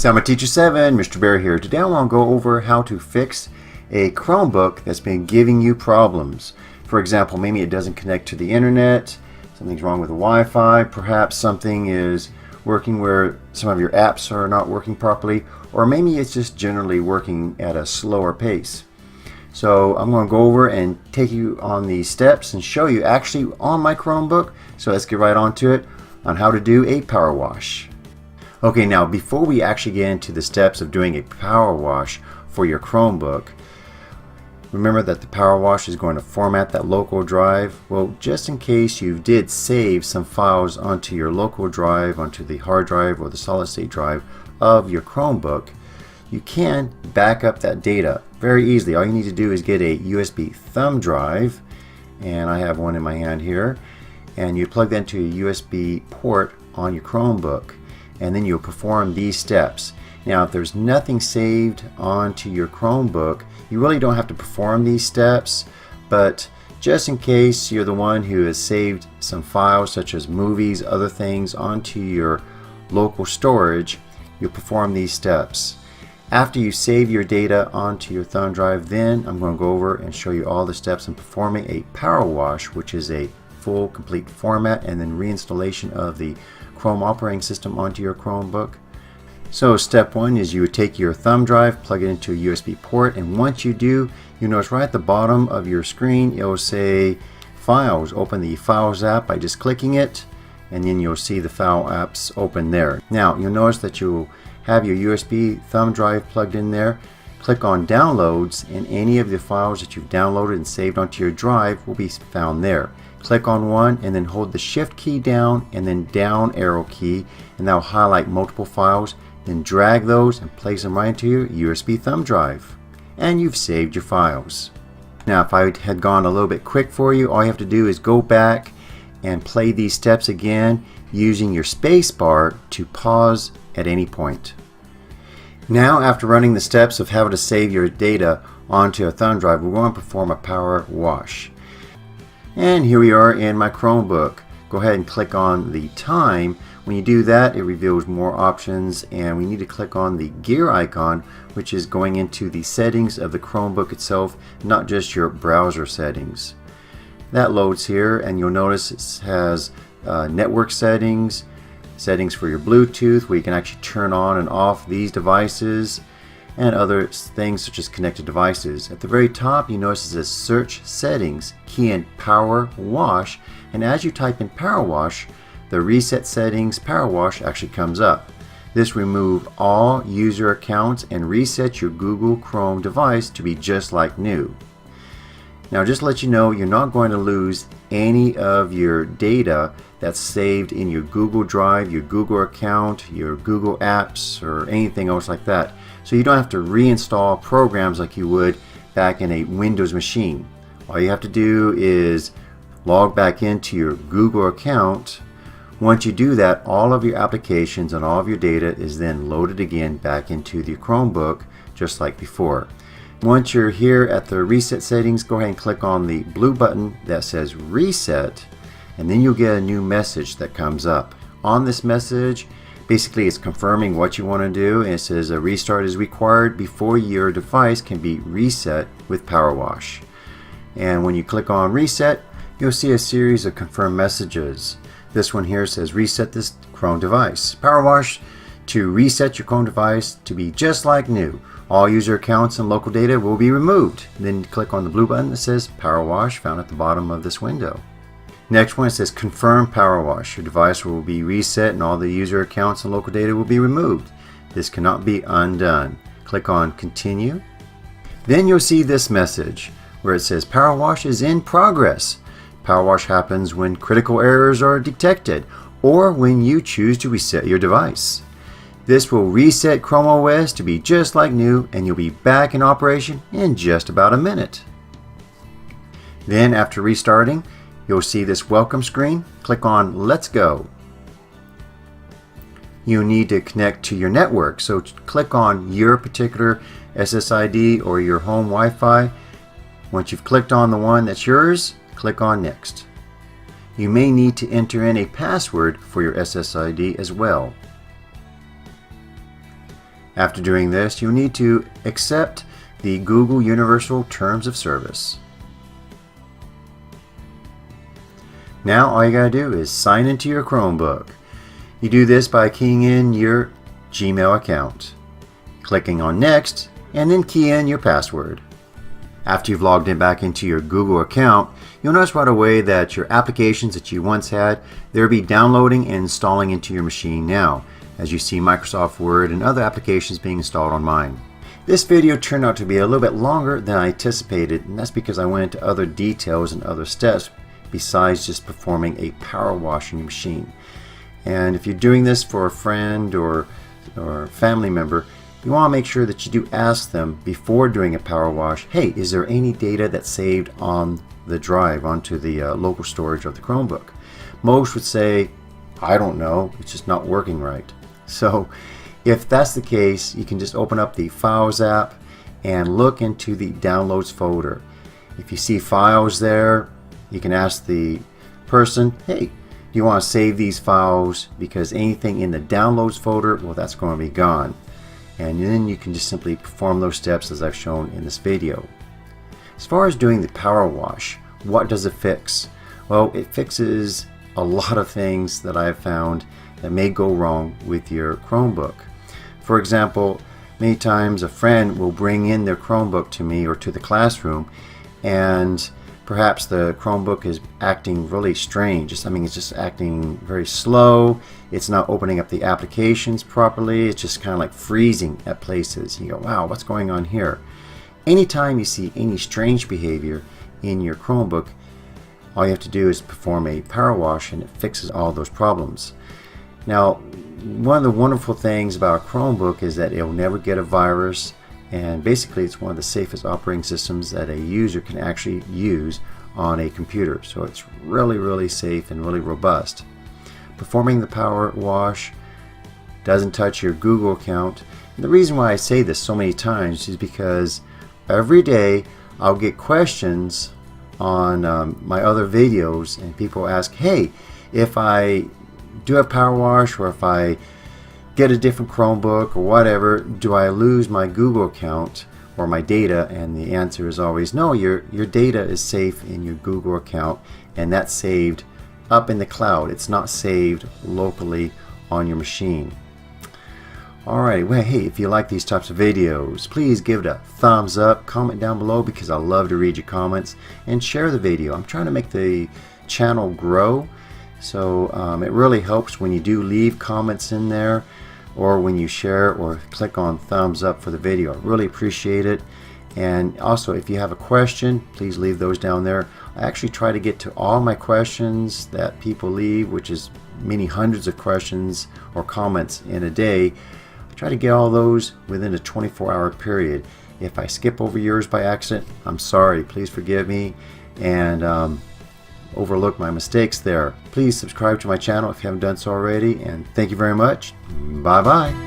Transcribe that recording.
Summer Teacher 7, Mr. Bear here. Today I want to go over how to fix a Chromebook that's been giving you problems. For example, maybe it doesn't connect to the internet, something's wrong with the Wi-Fi, perhaps something is working where some of your apps are not working properly, or maybe it's just generally working at a slower pace. So I'm going to go over and take you on these steps and show you actually on my Chromebook. So let's get right on to it on how to do a power wash. Okay, now before we actually get into the steps of doing a power wash for your Chromebook, remember that the power wash is going to format that local drive. Well, just in case you did save some files onto your local drive, onto the hard drive or the solid state drive of your Chromebook, you can back up that data very easily. All you need to do is get a USB thumb drive, and I have one in my hand here, and you plug that into a USB port on your Chromebook, and then you'll perform these steps. Now, if there's nothing saved onto your Chromebook, you really don't have to perform these steps, but just in case you're the one who has saved some files such as movies, other things onto your local storage, you'll perform these steps. After you save your data onto your thumb drive, then I'm going to go over and show you all the steps in performing a power wash, which is a full complete format and then reinstallation of the Chrome operating system onto your Chromebook. So step one is you would take your thumb drive, plug it into a USB port, and once you do, you notice right at the bottom of your screen it will say Files. Open the Files app by just clicking it, and then you'll see the file apps open there. Now you'll notice that you'll have your USB thumb drive plugged in there. Click on Downloads, and any of the files that you've downloaded and saved onto your drive will be found there. Click on one and then hold the Shift key down and then down arrow key, and that will highlight multiple files. Then drag those and place them right into your USB thumb drive, and you've saved your files. Now, if I had gone a little bit quick for you, all you have to do is go back and play these steps again using your space bar to pause at any point. Now, after running the steps of how to save your data onto a thumb drive, we're going to perform a power wash. And here we are in my Chromebook. Go ahead and click on the time. When you do that, it reveals more options, and we need to click on the gear icon, which is going into the settings of the Chromebook itself, not just your browser settings. That loads here, and you'll notice it has network settings, settings for your Bluetooth, where you can actually turn on and off these devices, and other things such as connected devices. At the very top, you notice it says Search Settings, key in Power Wash, and as you type in Power Wash, the Reset Settings Power Wash actually comes up. This removes all user accounts and resets your Google Chrome device to be just like new. Now, just to let you know, you're not going to lose any of your data that's saved in your Google Drive, your Google account, your Google apps, or anything else like that. So you don't have to reinstall programs like you would back in a Windows machine. All you have to do is log back into your Google account. Once you do that, all of your applications and all of your data is then loaded again back into the Chromebook just like before. Once you're here at the reset settings, go ahead and click on the blue button that says reset, and then you'll get a new message that comes up. On this message, basically it's confirming what you want to do, and it says a restart is required before your device can be reset with Power Wash. And when you click on reset, you'll see a series of confirmed messages. This one here says reset this Chrome device. Power Wash to reset your Chrome device to be just like new. All user accounts and local data will be removed. Then click on the blue button that says Power Wash found at the bottom of this window. Next one, it says confirm Power Wash. Your device will be reset and all the user accounts and local data will be removed. This cannot be undone. Click on continue. Then you'll see this message where it says Power Wash is in progress. Power wash happens when critical errors are detected or when you choose to reset your device. This will reset Chrome OS to be just like new, and you'll be back in operation in just about a minute. Then after restarting, you'll see this welcome screen. Click on Let's Go. You need to connect to your network, so click on your particular SSID or your home Wi-Fi. Once you've clicked on the one that's yours, click on Next. You may need to enter in a password for your SSID as well. After doing this, you'll need to accept the Google Universal Terms of Service. Now all you gotta do is sign into your Chromebook. You do this by keying in your Gmail account, clicking on Next, and then key in your password. After you've logged in back into your Google account, you'll notice right away that your applications that you once had, they'll be downloading and installing into your machine now, as you see Microsoft Word and other applications being installed on mine. This video turned out to be a little bit longer than I anticipated, and that's because I went into other details and other steps besides just performing a power washing machine. And if you're doing this for a friend or family member, you want to make sure that you do ask them before doing a power wash, hey, is there any data that's saved on the drive onto the local storage of the Chromebook? Most would say, I don't know, it's just not working right. So if that's the case, you can just open up the Files app and look into the Downloads folder. If you see files there, you can ask the person, hey, do you want to save these files? Because anything in the Downloads folder, well, that's going to be gone. And then you can just simply perform those steps as I've shown in this video. As far as doing the power wash, what does it fix? Well, it fixes a lot of things that I've found that may go wrong with your Chromebook. For example, many times a friend will bring in their Chromebook to me or to the classroom, and perhaps the Chromebook is acting really strange. It's just acting very slow. It's not opening up the applications properly. It's just kind of like freezing at places. You go, wow, what's going on here? Anytime you see any strange behavior in your Chromebook, all you have to do is perform a power wash and it fixes all those problems. Now, one of the wonderful things about a Chromebook is that it will never get a virus, and basically it's one of the safest operating systems that a user can actually use on a computer. So it's really, really safe and really robust. Performing the power wash doesn't touch your Google account. And the reason why I say this so many times is because every day I'll get questions on my other videos, and people ask, hey, if I do a power wash or if I get a different Chromebook or whatever, do I lose my Google account or my data? And the answer is always no. Your data is safe in your Google account, and that's saved up in the cloud. It's not saved locally on your machine. Alright, well, hey, if you like these types of videos, please give it a thumbs up, comment down below because I love to read your comments, and share the video. I'm trying to make the channel grow, so it really helps when you do leave comments in there, or when you share or click on thumbs up for the video. I really appreciate it. And also, if you have a question, please leave those down there. I actually try to get to all my questions that people leave, which is many hundreds of questions or comments in a day. I try to get all those within a 24-hour period. If I skip over yours by accident, I'm sorry. Please forgive me and overlook my mistakes there. Please subscribe to my channel if you haven't done so already, and thank you very much. Bye bye.